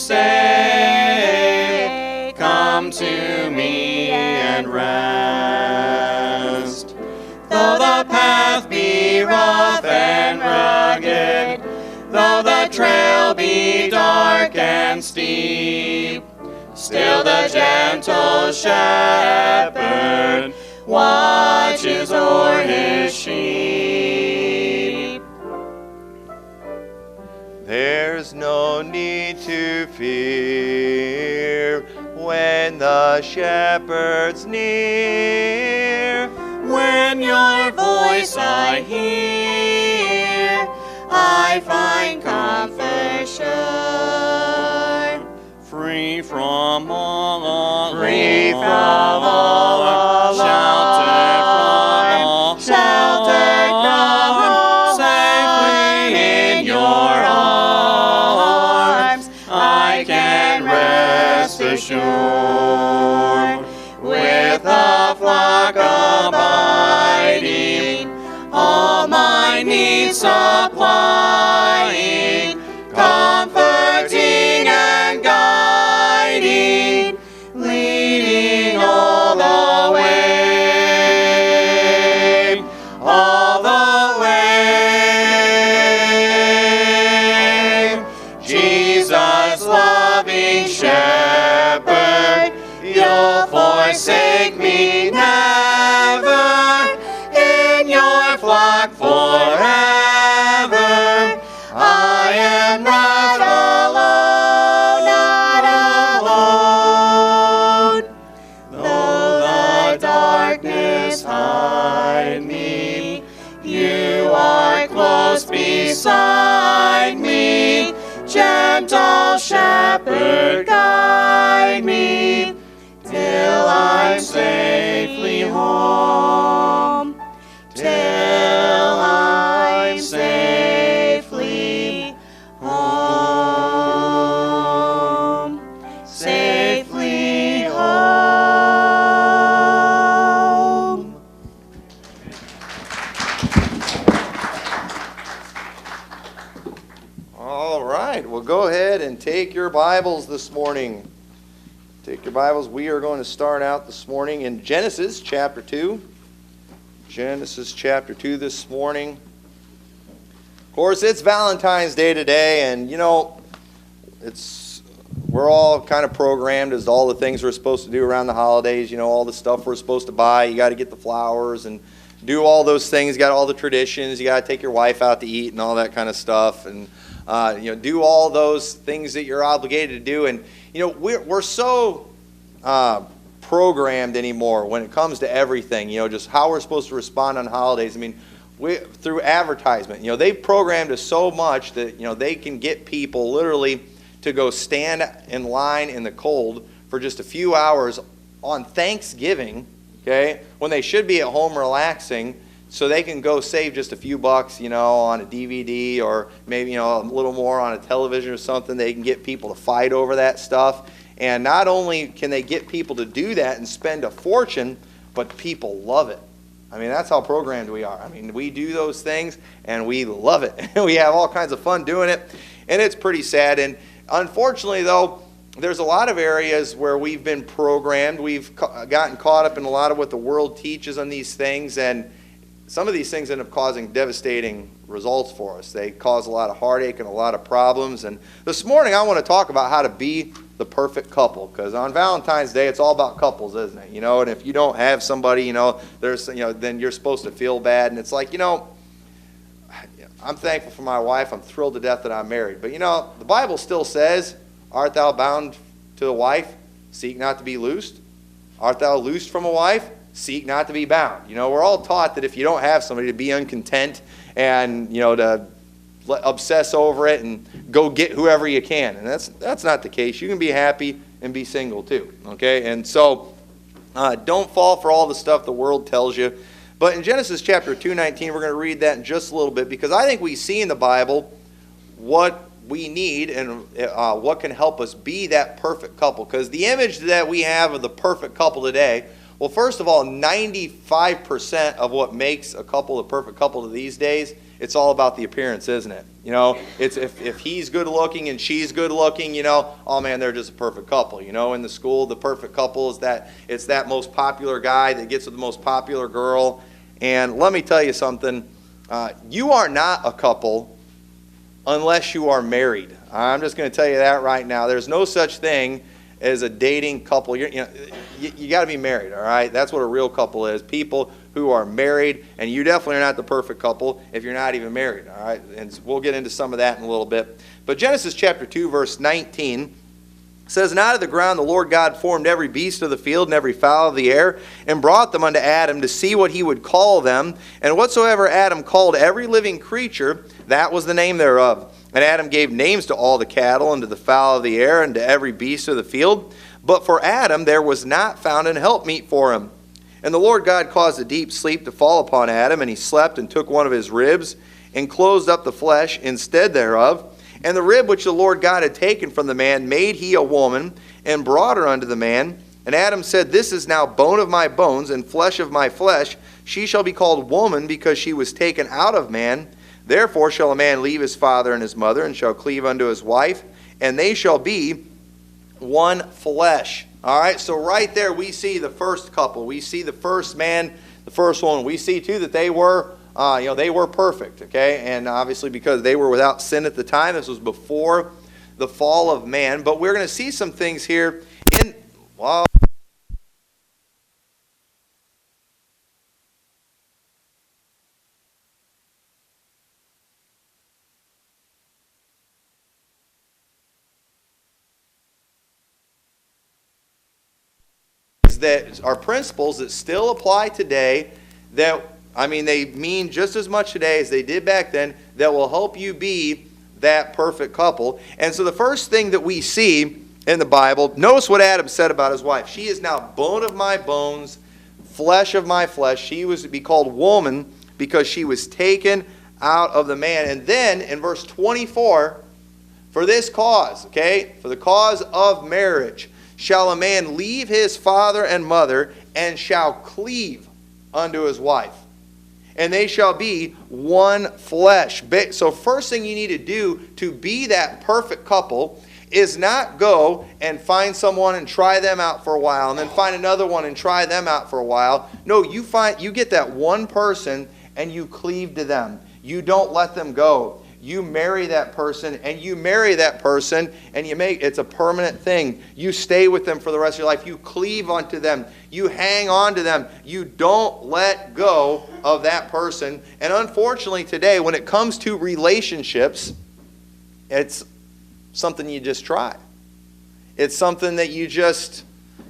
say, come to me and rest. Though the path be rough and rugged, though the trail be dark and steep, still the gentle shepherd watches o'er his sheep. There's no need to fear when the shepherd's near. When your voice I hear, I find comfort sure. Free from all alarm, sheltered from all, safely in your arms, I can rest assured. With the flock abiding, all my needs supplying, comforting and guiding, leading all the way, all the way. Jesus, loving shepherd, you'll forsake me never, in your flock forever. I am not alone, not alone. Though the darkness hide me, you are close beside me. Gentle shepherd, guide me till I'm safely home, till I'm safely home, safely home. All right, well, go ahead and take your Bibles this morning. Take your Bibles. We are going to start out this morning in Genesis chapter 2. Genesis chapter 2 this morning. Of course, it's Valentine's Day today, and we're all kind of programmed as to all the things we're supposed to do around the holidays, all the stuff we're supposed to buy. You got to get the flowers and do all those things. You got all the traditions. You got to take your wife out to eat and all that kind of stuff, and do all those things that you're obligated to do. And we're so programmed anymore when it comes to everything. Just how we're supposed to respond on holidays. I mean, through advertisement, they've programmed us so much that they can get people literally to go stand in line in the cold for just a few hours on Thanksgiving, okay, when they should be at home relaxing, so they can go save just a few bucks, on a DVD or maybe, a little more on a television or something. They can get people to fight over that stuff. And not only can they get people to do that and spend a fortune, but people love it. I mean, that's how programmed we are. I mean, we do those things and we love it. We have all kinds of fun doing it, and it's pretty sad. And unfortunately, though, there's a lot of areas where we've been programmed. We've gotten caught up in a lot of what the world teaches on these things, and some of these things end up causing devastating results for us. They cause a lot of heartache and a lot of problems. And this morning I want to talk about how to be the perfect couple, because on Valentine's Day it's all about couples, isn't it? And if you don't have somebody, then you're supposed to feel bad. And it's like, I'm thankful for my wife. I'm thrilled to death that I'm married. But the Bible still says, art thou bound to a wife? Seek not to be loosed. Art thou loosed from a wife? Seek not to be bound. We're all taught that if you don't have somebody, to be uncontent and, to obsess over it and go get whoever you can. And that's not the case. You can be happy and be single too, okay? And so don't fall for all the stuff the world tells you. But in Genesis chapter 2:19, we're going to read that in just a little bit, because I think we see in the Bible what we need and what can help us be that perfect couple. Because the image that we have of the perfect couple today, well, first of all, 95% of what makes a couple a perfect couple these days it's all about the appearance, isn't it? You know, it's if he's good looking and she's good looking, you know, oh man, they're just a perfect couple. You know, in the school, the perfect couple is that most popular guy that gets with the most popular girl. And let me tell you something, you are not a couple unless you are married. I'm just going to tell you that right now. There's no such thing as a dating couple. You got to be married, all right? That's what a real couple is. People who are married, and you definitely are not the perfect couple if you're not even married, all right? And we'll get into some of that in a little bit. But Genesis chapter 2, verse 19 says, "And out of the ground the Lord God formed every beast of the field and every fowl of the air, and brought them unto Adam to see what he would call them. And whatsoever Adam called every living creature, that was the name thereof. And Adam gave names to all the cattle, and to the fowl of the air, and to every beast of the field. But for Adam there was not found an helpmeet for him. And the Lord God caused a deep sleep to fall upon Adam, and he slept, and took one of his ribs, and closed up the flesh instead thereof. And the rib which the Lord God had taken from the man made he a woman, and brought her unto the man. And Adam said, This is now bone of my bones, and flesh of my flesh. She shall be called woman, because she was taken out of man. Therefore shall a man leave his father and his mother, and shall cleave unto his wife, and they shall be one flesh." All right, so right there we see the first couple. We see the first man, the first woman. We see too that they were, they were perfect. Okay, and obviously because they were without sin at the time, this was before the fall of man. But we're going to see some things here in. Well, that are principles that still apply today, that they mean just as much today as they did back then, that will help you be that perfect couple. And so the first thing that we see in the Bible, notice what Adam said about his wife. She is now bone of my bones, flesh of my flesh. She was to be called woman because she was taken out of the man. And then in verse 24, for this cause, okay, for the cause of marriage, shall a man leave his father and mother, and shall cleave unto his wife, and they shall be one flesh. So first thing you need to do to be that perfect couple is not go and find someone and try them out for a while, and then find another one and try them out for a while. No, you get that one person and you cleave to them. You don't let them go. You marry that person, and you marry that person, and it's a permanent thing. You stay with them for the rest of your life. You cleave unto them. You hang on to them. You don't let go of that person. And unfortunately today, when it comes to relationships, it's something you just try. It's something that you just,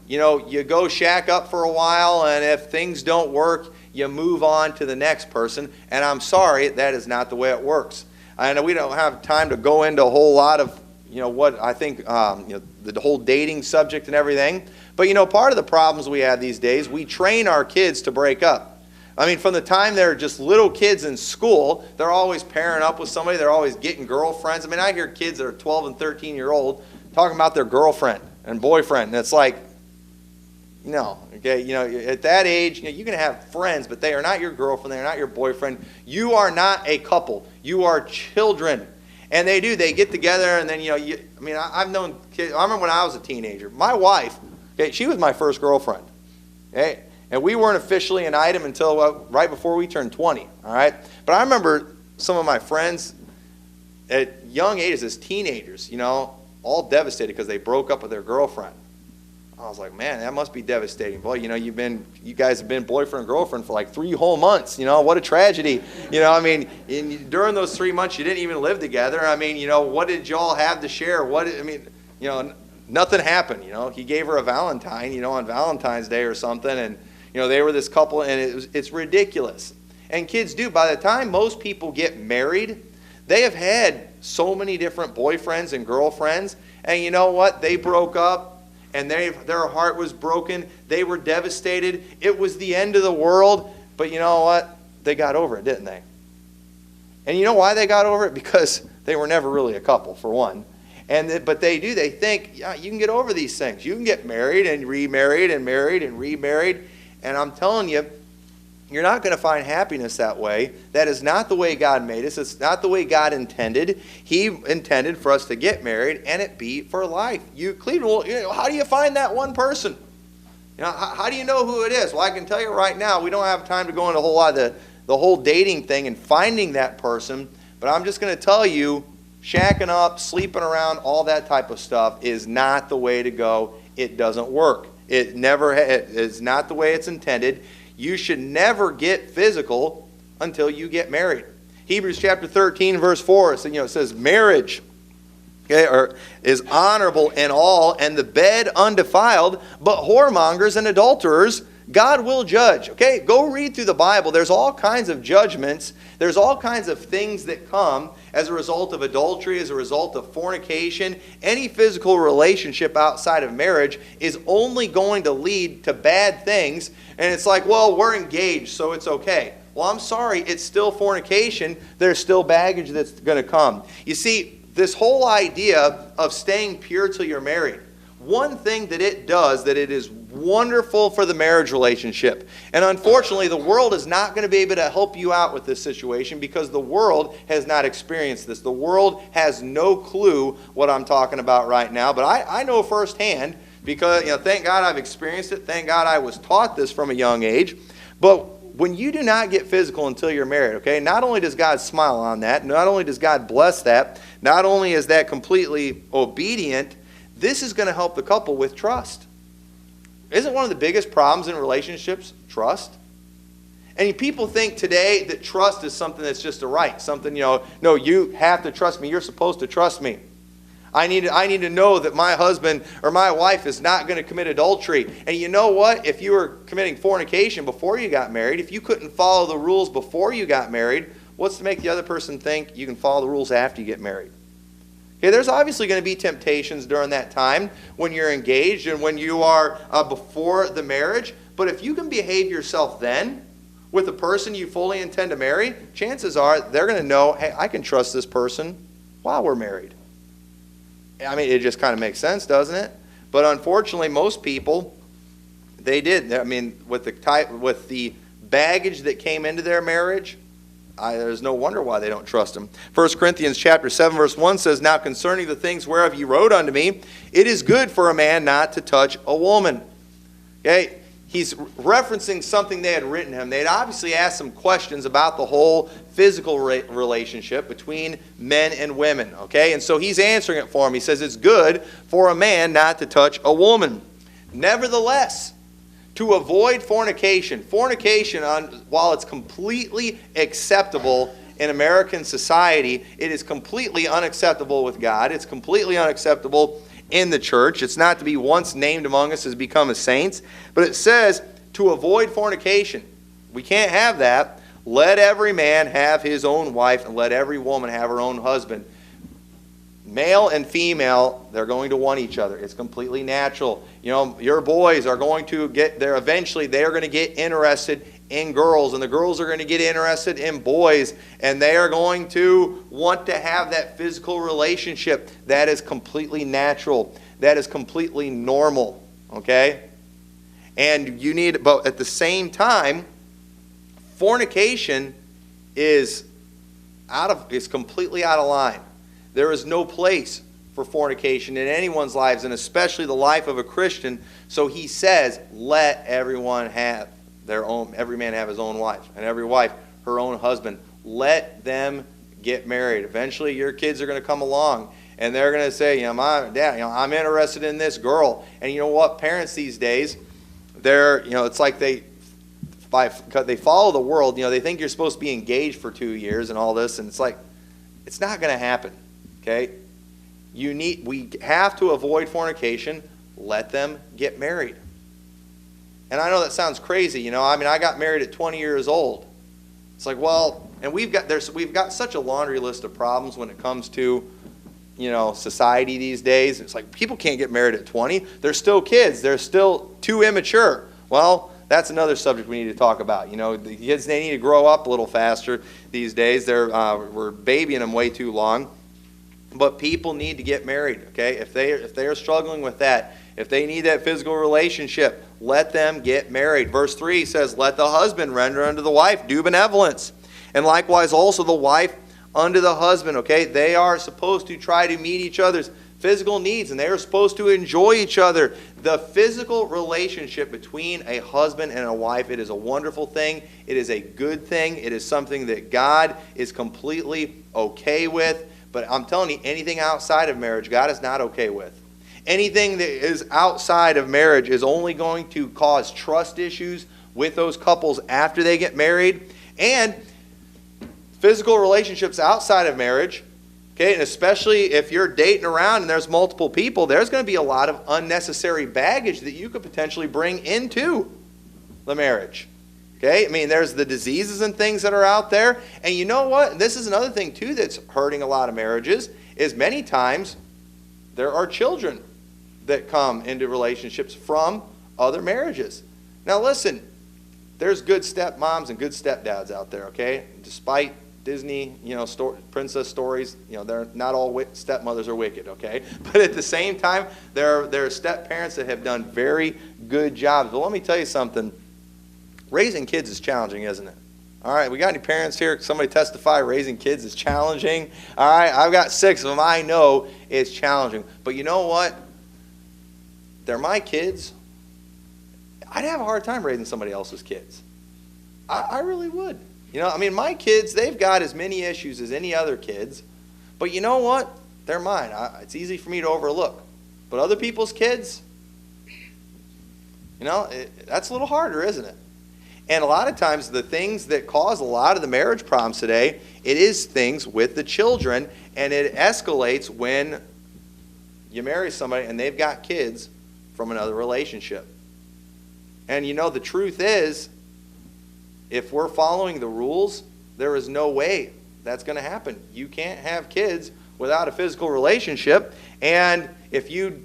you go shack up for a while, and if things don't work, you move on to the next person. And I'm sorry, that is not the way it works. I know we don't have time to go into a whole lot of, what I think, the whole dating subject and everything. But, part of the problems we have these days, we train our kids to break up. From the time they're just little kids in school, they're always pairing up with somebody. They're always getting girlfriends. I hear kids that are 12 and 13-year-old talking about their girlfriend and boyfriend. And it's like, no, okay, at that age, you can have friends, but they are not your girlfriend, they are not your boyfriend. You are not a couple. You are children. And they get together, and then, I've known kids. I remember when I was a teenager, my wife, okay, she was my first girlfriend, okay, and we weren't officially an item until right before we turned 20, all right? But I remember some of my friends at young ages as teenagers, all devastated because they broke up with their girlfriend. I was like, man, that must be devastating. Boy, you guys have been boyfriend and girlfriend for like 3 whole months. What a tragedy. During those 3 months, you didn't even live together. What did y'all have to share? Nothing happened. He gave her a Valentine, on Valentine's Day or something, and they were this couple, and it's ridiculous. And kids do. By the time most people get married, they have had so many different boyfriends and girlfriends, and you know what? They broke up. And their heart was broken. They were devastated. It was the end of the world. But you know what? They got over it, didn't they? And you know why they got over it? Because they were never really a couple, for one. But they do. They think, yeah, you can get over these things. You can get married and remarried and married and remarried. And I'm telling you, You're not going to find happiness that way. That is not the way God made us. It's not the way God intended. He intended for us to get married and it be for life. Cleveland, how do you find that one person? How do you know who it is? Well, I can tell you right now, we don't have time to go into a whole lot of the whole dating thing and finding that person. But I'm just going to tell you, shacking up, sleeping around, all that type of stuff is not the way to go. It doesn't work. It is not the way it's intended. You should never get physical until you get married. Hebrews chapter 13, verse 4, it says marriage is honorable in all, and the bed undefiled, but whoremongers and adulterers God will judge. Okay, go read through the Bible. There's all kinds of judgments. There's all kinds of things that come as a result of adultery, as a result of fornication. Any physical relationship outside of marriage is only going to lead to bad things. And it's like, well, we're engaged, so it's okay. Well, I'm sorry, it's still fornication. There's still baggage that's going to come. You see, this whole idea of staying pure till you're married, one thing that it does, that it is wonderful for the marriage relationship. And unfortunately, the world is not going to be able to help you out with this situation because the world has not experienced this. The world has no clue what I'm talking about right now. But I know firsthand because, thank God I've experienced it. Thank God I was taught this from a young age. But when you do not get physical until you're married, okay, not only does God smile on that, not only does God bless that, not only is that completely obedient, this is going to help the couple with trust. Isn't one of the biggest problems in relationships trust? And people think today that trust is something that's just a right. Something, no, you have to trust me. You're supposed to trust me. I need to know that my husband or my wife is not going to commit adultery. And you know what? If you were committing fornication before you got married, if you couldn't follow the rules before you got married, what's to make the other person think you can follow the rules after you get married? Okay, there's obviously going to be temptations during that time when you're engaged and when you are before the marriage. But if you can behave yourself then with the person you fully intend to marry, chances are they're going to know, hey, I can trust this person while we're married. I mean, it just kind of makes sense, doesn't it? But unfortunately, most people, they did. I mean, with the baggage that came into their marriage, there's no wonder why they don't trust him. 1 Corinthians chapter 7, verse 1 says, now concerning the things whereof ye wrote unto me, it is good for a man not to touch a woman. Okay? He's referencing something they had written him. They had obviously asked some questions about the whole physical relationship between men and women. Okay? And so he's answering it for him. He says it's good for a man not to touch a woman. Nevertheless, to avoid fornication. Fornication, while it's completely acceptable in American society, it is completely unacceptable with God. It's completely unacceptable in the church. It's not to be once named among us as become as saints. But it says to avoid fornication. We can't have that. Let every man have his own wife and let every woman have her own husband. Male and female, they're going to want each other. It's completely natural. Your boys are going to get there. Eventually, they are going to get interested in girls, and the girls are going to get interested in boys, and they are going to want to have that physical relationship. That is completely natural. That is completely normal. Okay? And but at the same time, fornication is completely out of line. There is no place for fornication in anyone's lives, and especially the life of a Christian. So he says, let everyone have every man have his own wife, and every wife her own husband. Let them get married. Eventually your kids are going to come along, and they're going to say, Dad, I'm interested in this girl. And you know what? Parents these days, it's like they follow the world. They think you're supposed to be engaged for 2 years and all this, and it's like, it's not going to happen. Okay? We have to avoid fornication. Let them get married. And I know that sounds crazy, I got married at 20 years old. It's like, well, and we've got such a laundry list of problems when it comes to, society these days. It's like people can't get married at 20. They're still kids. They're still too immature. Well, that's another subject we need to talk about. The kids, they need to grow up a little faster these days. We're babying them way too long. But people need to get married, okay? If they are struggling with that, if they need that physical relationship, let them get married. Verse 3 says, let the husband render unto the wife due benevolence, and likewise also the wife unto the husband, okay? They are supposed to try to meet each other's physical needs, and they are supposed to enjoy each other. The physical relationship between a husband and a wife, it is a wonderful thing. It is a good thing. It is something that God is completely okay with. But I'm telling you, anything outside of marriage, God is not okay with. Anything that is outside of marriage is only going to cause trust issues with those couples after they get married. And physical relationships outside of marriage, okay, and especially if you're dating around and there's multiple people, there's going to be a lot of unnecessary baggage that you could potentially bring into the marriage. Okay, I mean, there's the diseases and things that are out there. And you know what? This is another thing, too, that's hurting a lot of marriages, is many times there are children that come into relationships from other marriages. Now, listen, there's good stepmoms and good stepdads out there, okay? Despite Disney, princess stories, they're not all stepmothers are wicked, okay? But at the same time, there are step parents that have done very good jobs. But let me tell you something. Raising kids is challenging, isn't it? All right, we got any parents here? Somebody testify raising kids is challenging. All right, I've got 6 of them. I know it's challenging. But you know what? They're my kids. I'd have a hard time raising somebody else's kids. I really would. My kids, they've got as many issues as any other kids. But you know what? They're mine. It's easy for me to overlook. But other people's kids, that's a little harder, isn't it? And a lot of times the things that cause a lot of the marriage problems today, it is things with the children, and it escalates when you marry somebody and they've got kids from another relationship. And the truth is, if we're following the rules, there is no way that's going to happen. You can't have kids without a physical relationship, and if you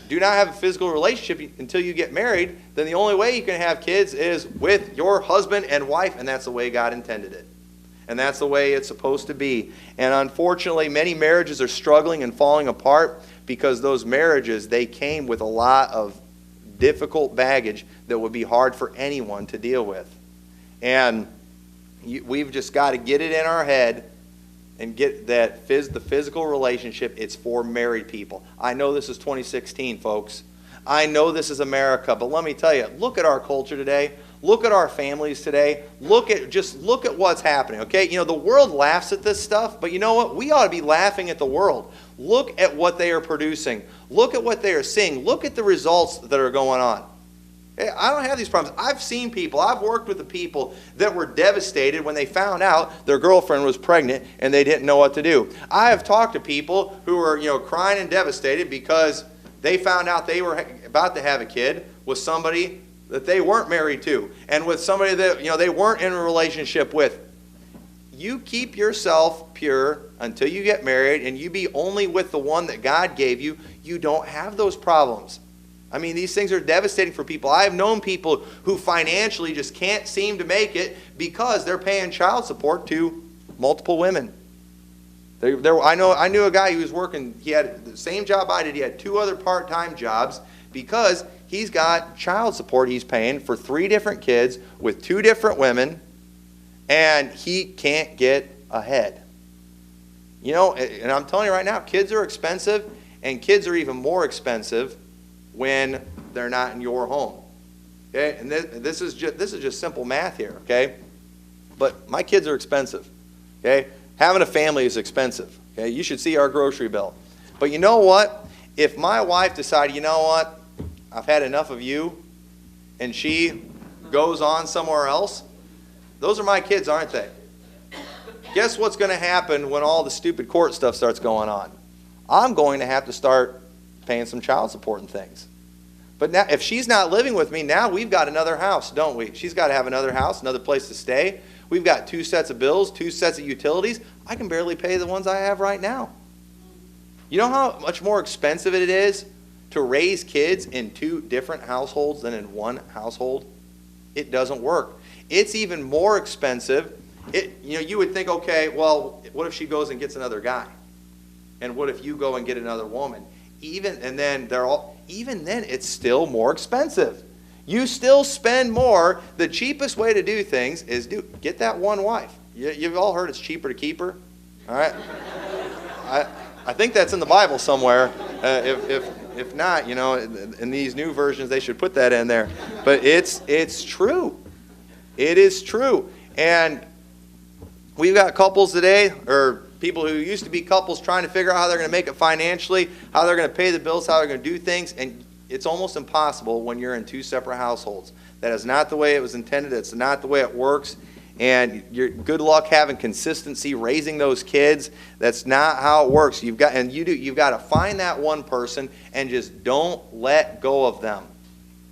do not have a physical relationship until you get married, then the only way you can have kids is with your husband and wife, and that's the way God intended it. And that's the way it's supposed to be. And unfortunately, many marriages are struggling and falling apart because those marriages, they came with a lot of difficult baggage that would be hard for anyone to deal with. And we've just got to get it in our head and get that the physical relationship, it's for married people. I know this is 2016, folks. I know this is America, but let me tell you, look at our culture today. Look at our families today. Look at what's happening, okay? The world laughs at this stuff, but you know what? We ought to be laughing at the world. Look at what they are producing. Look at what they are seeing. Look at the results that are going on. I don't have these problems. I've seen people, I've worked with the people that were devastated when they found out their girlfriend was pregnant and they didn't know what to do. I have talked to people who were, crying and devastated because they found out they were about to have a kid with somebody that they weren't married to and with somebody that, they weren't in a relationship with. You keep yourself pure until you get married and you be only with the one that God gave you. You don't have those problems. These things are devastating for people. I have known people who financially just can't seem to make it because they're paying child support to multiple women. I knew a guy who was working, he had the same job I did. He had 2 other part-time jobs because he's got child support he's paying for 3 different kids with 2 different women, and he can't get ahead. And I'm telling you right now, kids are expensive, and kids are even more expensive when they're not in your home. Okay? And this is just simple math here, okay? But my kids are expensive. Okay? Having a family is expensive. Okay? You should see our grocery bill. But you know what? If my wife decided, I've had enough of you, and she goes on somewhere else, those are my kids, aren't they? Guess what's going to happen when all the stupid court stuff starts going on? I'm going to have to start paying some child support and things. But now, if she's not living with me, now we've got another house, don't we? She's got to have another house, another place to stay. We've got 2 sets of bills, 2 sets of utilities. I can barely pay the ones I have right now. You know how much more expensive it is to raise kids in 2 different households than in one household? It doesn't work. It's even more expensive. You would think, okay, well, what if she goes and gets another guy? And what if you go and get another woman? Even then it's still more expensive. You still spend more. The cheapest way to do things is get that one wife. You've all heard it's cheaper to keep her. All right? I think that's in the Bible somewhere. If not, in these new versions, they should put that in there. But it's true. It is true. And we've got couples today, or people who used to be couples, trying to figure out how they're going to make it financially, how they're going to pay the bills, how they're going to do things. And it's almost impossible when you're in two separate households. That is not the way it was intended. It's not the way it works. And you're good luck having consistency raising those kids. That's not how it works. You've got to find that one person and just don't let go of them.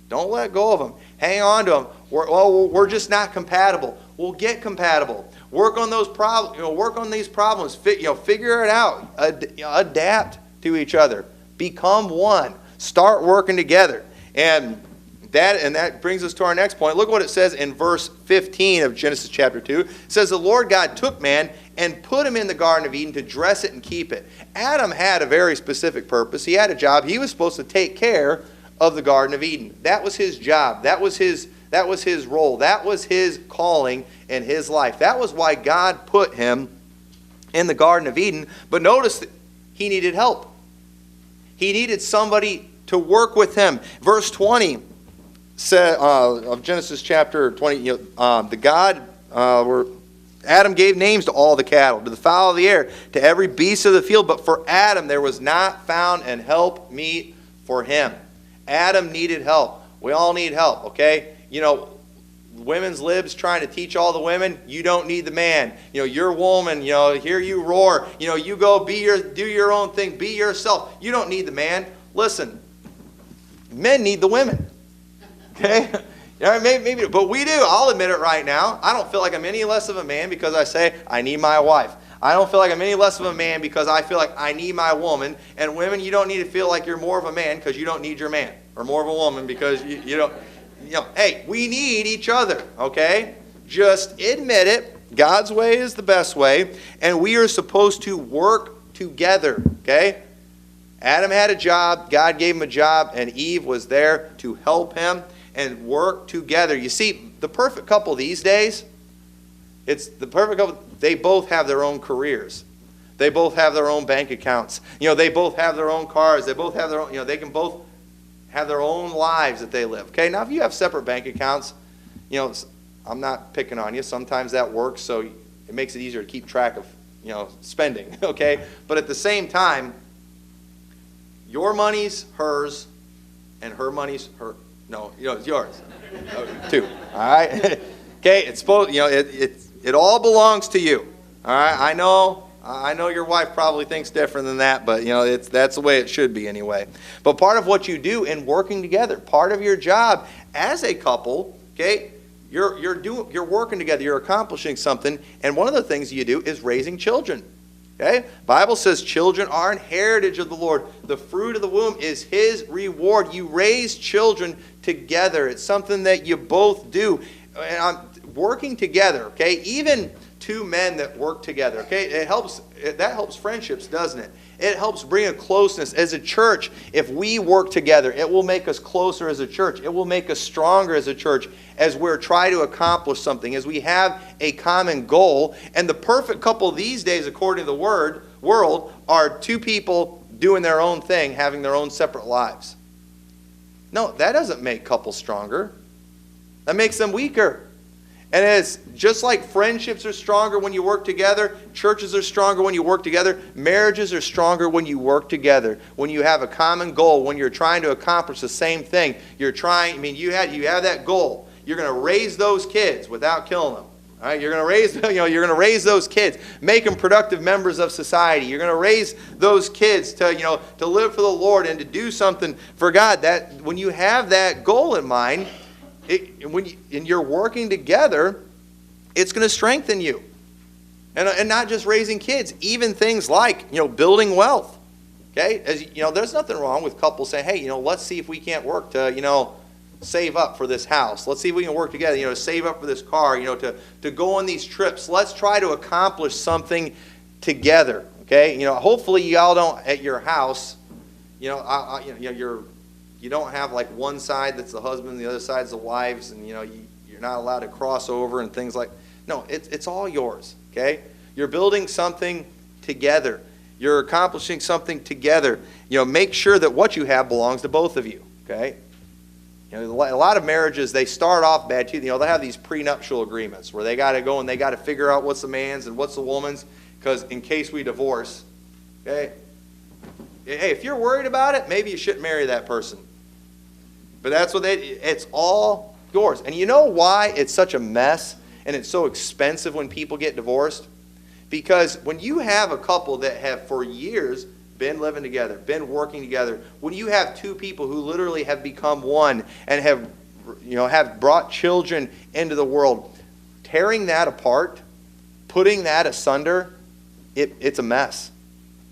Don't let go of them. Hang on to them. We're just not compatible. We'll get compatible. Work on those problems. Work on these problems. Figure it out. Adapt to each other. Become one. Start working together. And that brings us to our next point. Look what it says in verse 15 of Genesis chapter 2. It says, the Lord God took man and put him in the Garden of Eden to dress it and keep it. Adam had a very specific purpose. He had a job. He was supposed to take care of the Garden of Eden. That was his job. That was his role. That was his calling in his life. That was why God put him in the Garden of Eden. But notice that he needed help. He needed somebody to work with him. Verse 20 of Genesis chapter 20, Adam gave names to all the cattle, to the fowl of the air, to every beast of the field. But for Adam there was not found an help meet for him. Adam needed help. We all need help, okay? Women's libs trying to teach all the women, you don't need the man. You're a woman, hear you roar. You go do your own thing, be yourself. You don't need the man. Listen, men need the women. Okay? Maybe, but we do. I'll admit it right now. I don't feel like I'm any less of a man because I say I need my wife. I don't feel like I'm any less of a man because I feel like I need my woman. And women, you don't need to feel like you're more of a man because you don't need your man. Or more of a woman because you don't. Hey, we need each other, okay? Just admit it. God's way is the best way. And we are supposed to work together, okay? Adam had a job. God gave him a job. And Eve was there to help him and work together. You see, the perfect couple these days, it's the perfect couple. They both have their own careers. They both have their own bank accounts. They both have their own cars. They both have their own, they can both have their own lives that they live. Okay, now if you have separate bank accounts, I'm not picking on you. Sometimes that works, so it makes it easier to keep track of, spending. Okay, but at the same time, your money's hers, and her money's her. No, it's yours. Too. All right. Okay, it's supposed. It all belongs to you. All right. I know your wife probably thinks different than that, but that's the way it should be anyway. But part of what you do in working together, part of your job as a couple, okay, you're working together, you're accomplishing something, and one of the things you do is raising children. Okay? Bible says children are an heritage of the Lord. The fruit of the womb is his reward. You raise children together. It's something that you both do. And working together, okay? Even two men that work together, okay? That helps friendships, doesn't it? It helps bring a closeness. As a church, if we work together, it will make us closer as a church. It will make us stronger as a church as we're trying to accomplish something, as we have a common goal. And the perfect couple these days, according to the world, are two people doing their own thing, having their own separate lives. No, that doesn't make couples stronger. That makes them weaker. And it's just like friendships are stronger when you work together, churches are stronger when you work together, marriages are stronger when you work together, when you have a common goal, when you're trying to accomplish the same thing. You have that goal. You're going to raise those kids without killing them. All right? You're going to raise those kids, make them productive members of society. You're going to raise those kids to live for the Lord and to do something for God. That when you have that goal in mind, when you're working together, it's going to strengthen you. And not just raising kids, even things like, building wealth. Okay? There's nothing wrong with couples saying, hey, let's see if we can't work to, save up for this house. Let's see if we can work together, to save up for this car, to go on these trips. Let's try to accomplish something together. Okay, hopefully y'all don't at your house, you don't have like one side that's the husband and the other side's the wives, and you're not allowed to cross over and things like. No, it's all yours. Okay, you're building something together. You're accomplishing something together. Make sure that what you have belongs to both of you. Okay. A lot of marriages, they start off bad too. They'll have these prenuptial agreements where they got to go and they got to figure out what's the man's and what's the woman's, because in case we divorce, okay. Hey, if you're worried about it, maybe you shouldn't marry that person. But that's what it's all yours. And you know why it's such a mess and it's so expensive when people get divorced? Because when you have a couple that have for years been living together, been working together, when you have two people who literally have become one and have brought children into the world, tearing that apart, putting that asunder, it's a mess.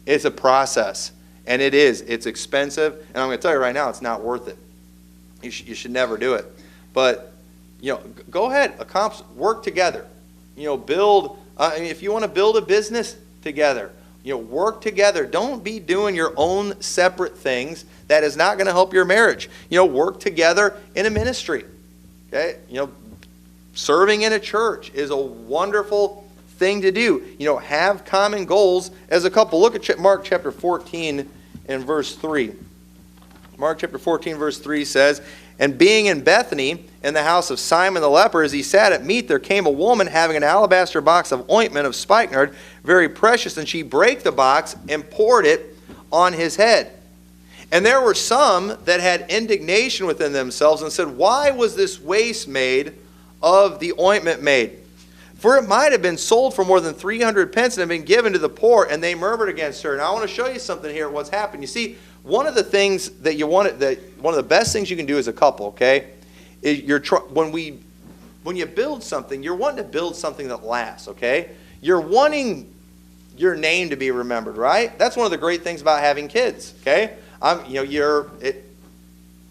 It's a process. And it's expensive. And I'm going to tell you right now, it's not worth it. You should never do it. But, go ahead, accomplish, work together. Build, if you want to build a business together, work together. Don't be doing your own separate things. That is not going to help your marriage. Work together in a ministry. Okay? Serving in a church is a wonderful thing to do. Have common goals as a couple. Look at Mark chapter 14 and verse 3. Mark chapter 14 verse 3 says, "And being in Bethany, in the house of Simon the leper, as he sat at meat, there came a woman having an alabaster box of ointment of spikenard, very precious, and she brake the box and poured it on his head. And there were some that had indignation within themselves and said, Why was this waste made of the ointment made? For it might have been sold for more than 300 pence and have been given to the poor. And they murmured against her." Now I want to show you something here, what's happened. You see, one of the things that one of the best things you can do as a couple, okay, is when you build something, you're wanting to build something that lasts, okay? You're wanting your name to be remembered, right? That's one of the great things about having kids, okay? You're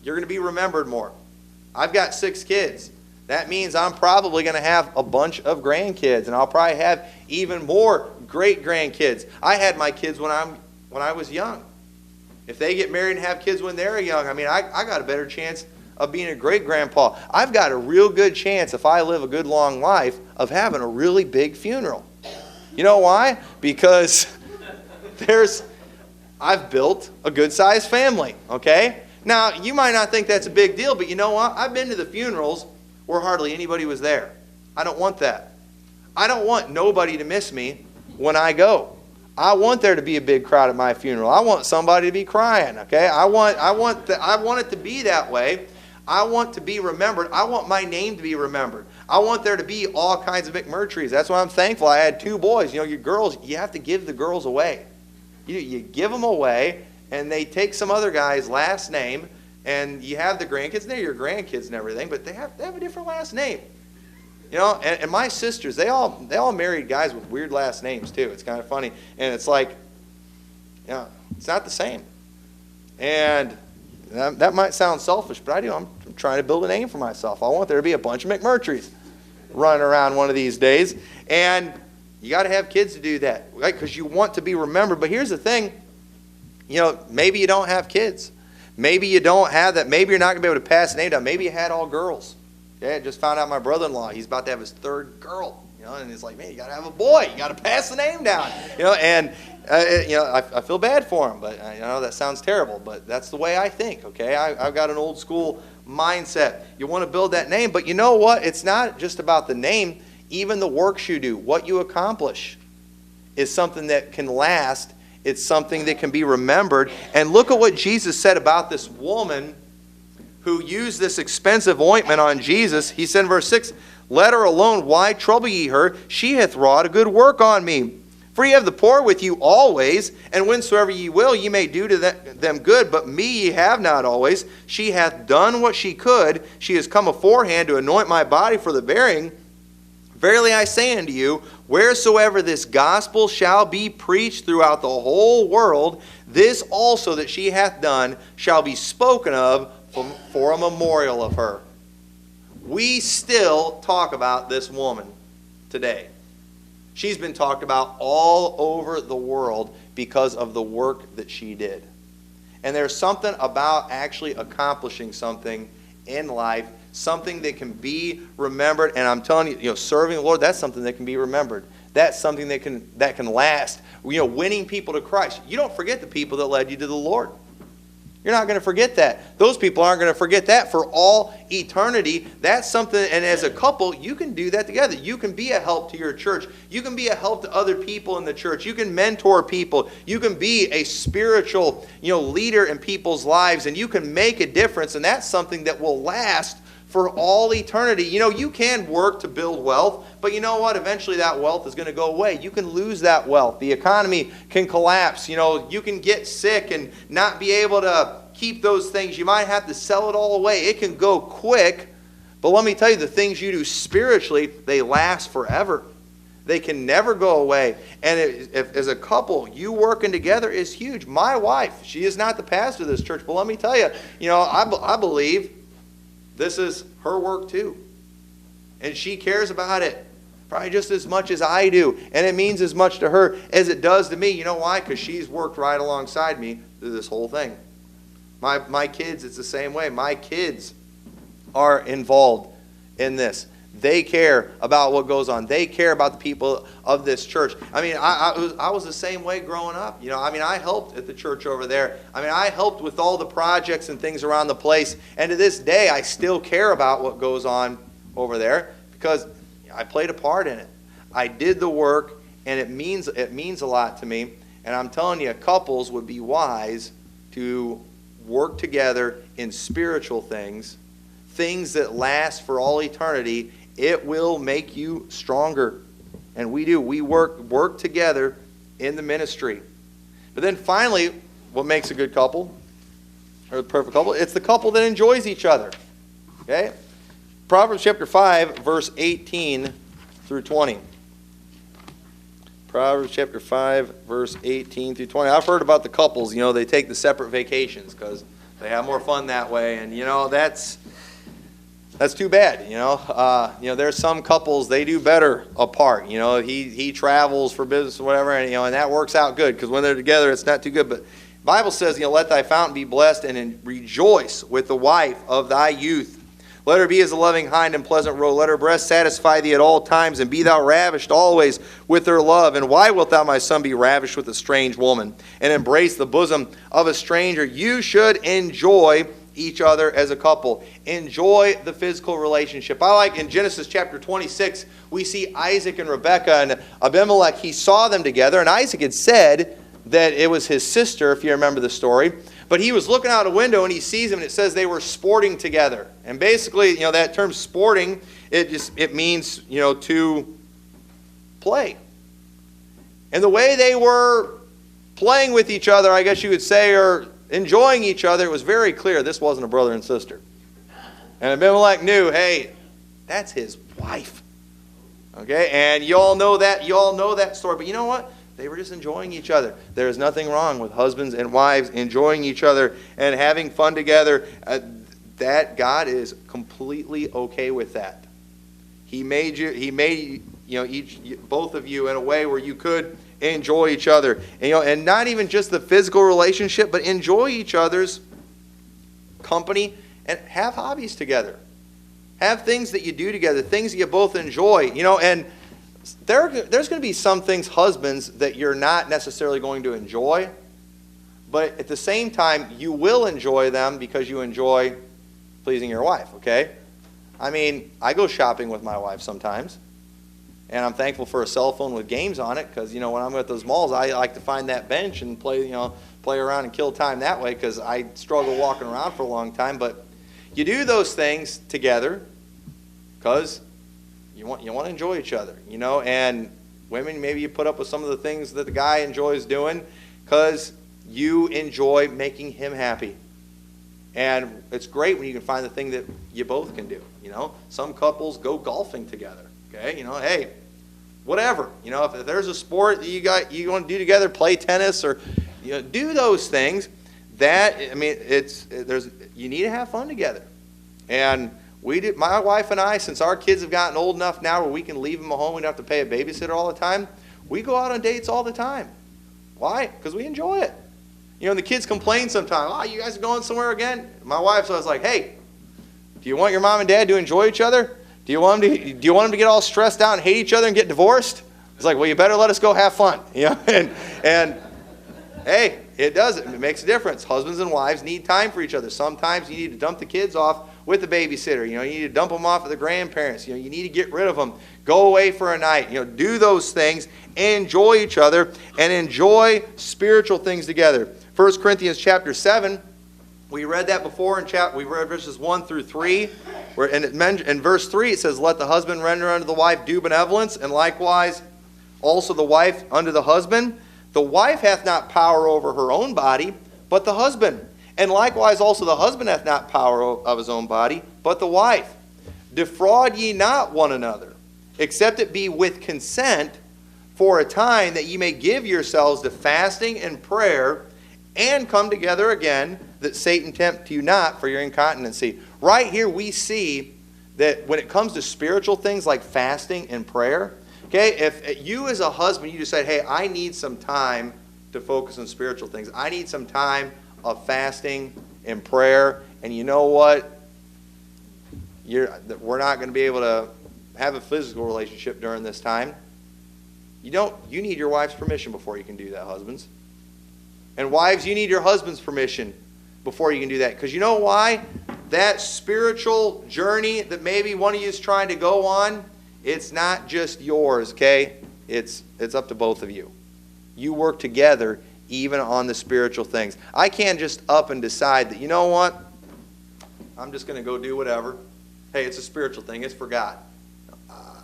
going to be remembered more. I've got 6 kids. That means I'm probably going to have a bunch of grandkids, and I'll probably have even more great grandkids. I had my kids when I was young. If they get married and have kids when they're young, I got a better chance of being a great grandpa. I've got a real good chance, if I live a good long life, of having a really big funeral. You know why? Because I've built a good-sized family, okay? Now, you might not think that's a big deal, but you know what? I've been to the funerals where hardly anybody was there. I don't want that. I don't want nobody to miss me when I go. I want there to be a big crowd at my funeral. I want somebody to be crying, okay? I want it to be that way. I want to be remembered. I want my name to be remembered. I want there to be all kinds of McMurtrys. That's why I'm thankful I had 2 boys. Your girls, you have to give the girls away. You give them away, and they take some other guy's last name, and you have the grandkids. They're your grandkids and everything, but they have a different last name. And my sisters, they all married guys with weird last names too. It's kind of funny. And it's like, it's not the same. And that might sound selfish, but I'm trying to build a name for myself. I want there to be a bunch of McMurtrys running around one of these days. And you got to have kids to do that, right? Because you want to be remembered. But here's the thing. Maybe you don't have kids. Maybe you don't have that. Maybe you're not going to be able to pass the name down. Maybe you had all girls. Okay, I just found out my brother-in-law, he's about to have his 3rd girl. And he's like, man, you got to have a boy. You got to pass the name down. I feel bad for him, but I know that sounds terrible, but that's the way I think, okay? I've got an old school mindset. You want to build that name, but you know what? It's not just about the name. Even the works you do, what you accomplish, is something that can last. It's something that can be remembered. And look at what Jesus said about this woman who used this expensive ointment on Jesus. He said in verse 6, "Let her alone. Why trouble ye her? She hath wrought a good work on me. For ye have the poor with you always, and whensoever ye will, ye may do to them good. But me ye have not always. She hath done what she could. She is come aforehand to anoint my body for the burying. Verily I say unto you, wheresoever this gospel shall be preached throughout the whole world, this also that she hath done shall be spoken of for a memorial of her." We still talk about this woman today. She's been talked about all over the world because of the work that she did. And there's something about actually accomplishing something in life, something that can be remembered. And I'm telling you, serving the Lord, that's something that can be remembered. That's something that can last. Winning people to Christ. You don't forget the people that led you to the Lord. You're not going to forget that. Those people aren't going to forget that for all eternity. That's something, and as a couple, you can do that together. You can be a help to your church. You can be a help to other people in the church. You can mentor people. You can be a spiritual, leader in people's lives, and you can make a difference, and that's something that will last for all eternity. You can work to build wealth, but you know what? Eventually that wealth is going to go away. You can lose that wealth. The economy can collapse. You can get sick and not be able to keep those things. You might have to sell it all away. It can go quick, but let me tell you, the things you do spiritually, they last forever. They can never go away. And if as a couple, you working together is huge. My wife, she is not the pastor of this church, but let me tell you, I believe this is her work too. And she cares about it probably just as much as I do. And it means as much to her as it does to me. You know why? Because she's worked right alongside me through this whole thing. My kids, it's the same way. My kids are involved in this. They care about what goes on. They care about the people of this church. I mean, I was the same way growing up. I helped at the church over there. I helped with all the projects and things around the place. And to this day, I still care about what goes on over there because I played a part in it. I did the work, and it means a lot to me. And I'm telling you, couples would be wise to work together in spiritual things that last for all eternity. It will make you stronger. And we do. We work together in the ministry. But then finally, what makes a good couple, or the perfect couple, it's the couple that enjoys each other. Okay? Proverbs chapter 5, verse 18 through 20. Proverbs chapter 5, verse 18 through 20. I've heard about the couples, they take the separate vacations because they have more fun that way. And, that's too bad. There's some couples, they do better apart. He travels for business or whatever, and that works out good because when they're together, it's not too good. But the Bible says, let thy fountain be blessed and rejoice with the wife of thy youth. Let her be as a loving hind and pleasant roe. Let her breast satisfy thee at all times, and be thou ravished always with her love. And why wilt thou, my son, be ravished with a strange woman, and embrace the bosom of a stranger? You should enjoy each other as a couple. Enjoy the physical relationship. I like in Genesis chapter 26, we see Isaac and Rebekah, and Abimelech, he saw them together, and Isaac had said that it was his sister, if you remember the story. But he was looking out a window and he sees them, and it says they were sporting together. And basically, that term sporting, it means, to play. And the way they were playing with each other, I guess you would say, or enjoying each other, it was very clear this wasn't a brother and sister. And Abimelech knew, hey, that's his wife. Okay, and you all know that story. But you know what? They were just enjoying each other. There is nothing wrong with husbands and wives enjoying each other and having fun together. That God is completely okay with that. He made both of you in a way where you could enjoy each other, and not even just the physical relationship, but enjoy each other's company and have hobbies together. Have things that you do together, things that you both enjoy, and there's going to be some things, husbands, that you're not necessarily going to enjoy, but at the same time, you will enjoy them because you enjoy pleasing your wife, okay? I go shopping with my wife sometimes, and I'm thankful for a cell phone with games on it because, when I'm at those malls, I like to find that bench and play around and kill time that way because I struggle walking around for a long time. But you do those things together because you want to enjoy each other, and women, maybe you put up with some of the things that the guy enjoys doing because you enjoy making him happy. And it's great when you can find the thing that you both can do. Some couples go golfing together. Okay, hey, whatever. If there's a sport that you want to do together, play tennis or do those things. You need to have fun together. And My wife and I, since our kids have gotten old enough now where we can leave them at home, we don't have to pay a babysitter all the time, we go out on dates all the time. Why? Because we enjoy it. And the kids complain sometimes, oh, you guys are going somewhere again? My wife's always like, hey, do you want your mom and dad to enjoy each other? Do you want them to get all stressed out and hate each other and get divorced? It's like, well, you better let us go have fun. And hey, it does. It makes a difference. Husbands and wives need time for each other. Sometimes you need to dump the kids off with the babysitter. You need to dump them off with the grandparents. You need to get rid of them. Go away for a night. Do those things. Enjoy each other and enjoy spiritual things together. 1 Corinthians chapter 7, we read that before we read verses 1 through 3. In verse 3 it says, let the husband render unto the wife due benevolence, and likewise also the wife unto the husband. The wife hath not power over her own body, but the husband. And likewise also the husband hath not power of his own body, but the wife. Defraud ye not one another, except it be with consent, for a time, that ye may give yourselves to fasting and prayer, and come together again, that Satan tempt you not for your incontinency. Right here we see that when it comes to spiritual things like fasting and prayer, okay, if you as a husband, you decide, hey, I need some time to focus on spiritual things. I need some time of fasting and prayer. And you know what? We're not going to be able to have a physical relationship during this time. You need your wife's permission before you can do that, husbands. And wives, you need your husband's permission before you can do that. Because you know why? That spiritual journey that maybe one of you is trying to go on, it's not just yours, okay? It's up to both of you. You work together even on the spiritual things. I can't just up and decide that, you know what? I'm just going to go do whatever. Hey, it's a spiritual thing. It's for God.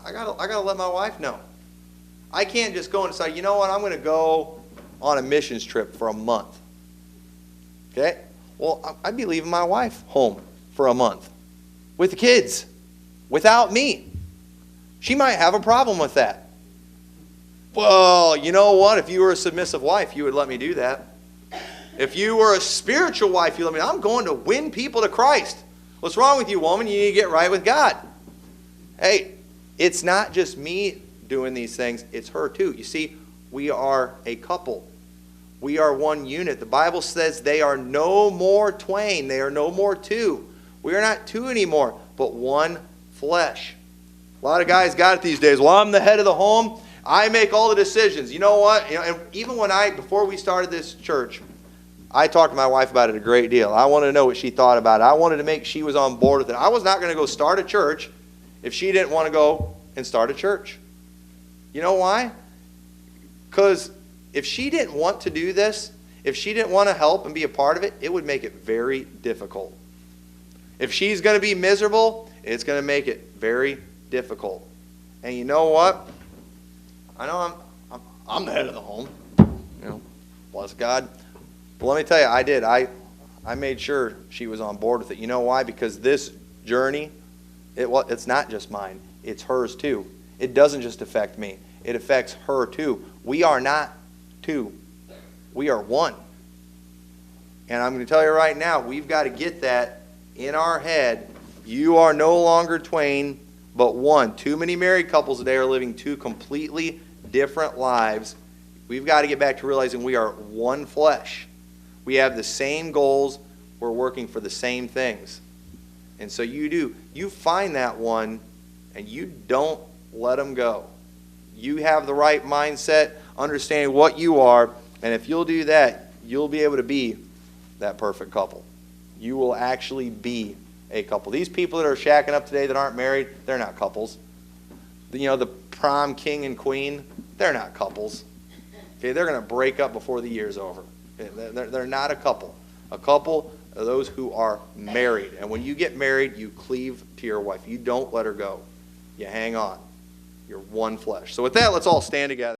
I gotta let my wife know. I can't just go and decide, you know what? I'm going to go on a missions trip for a month. Okay? Well, I'd be leaving my wife home for a month with the kids without me. She might have a problem with that. Well, you know what? If you were a submissive wife, you would let me do that. If you were a spiritual wife, you let me. I'm going to win people to Christ. What's wrong with you, woman? You need to get right with God. Hey, it's not just me doing these things. It's her too. You see, we are a couple. We are one unit. The Bible says they are no more twain. They are no more two. We are not two anymore, but one flesh. A lot of guys got it these days. Well, I'm the head of the home. I make all the decisions. You know what? And even before we started this church, I talked to my wife about it a great deal. I wanted to know what she thought about it. I wanted to make she was on board with it. I was not going to go start a church if she didn't want to go and start a church. You know why? Because if she didn't want to do this, if she didn't want to help and be a part of it, it would make it very difficult. If she's going to be miserable, it's going to make it very difficult. And you know what? I know I'm the head of the home. Bless God. But let me tell you, I did. I made sure she was on board with it. You know why? Because this journey, it's not just mine. It's hers too. It doesn't just affect me. It affects her too. We are not two. We are one. And I'm going to tell you right now, we've got to get that in our head. You are no longer twain, but one. Too many married couples today are living two completely different lives. We've got to get back to realizing we are one flesh. We have the same goals. We're working for the same things. And so you find that one and you don't let them go. You have the right mindset, understanding what you are, and if you'll do that, you'll be able to be that perfect couple. You will actually be a couple. These people that are shacking up today that aren't married, they're not couples. The prom king and queen, they're not couples. Okay, they're going to break up before the year's over. They're not a couple. A couple are those who are married. And when you get married, you cleave to your wife. You don't let her go. You hang on. You're one flesh. So with that, let's all stand together.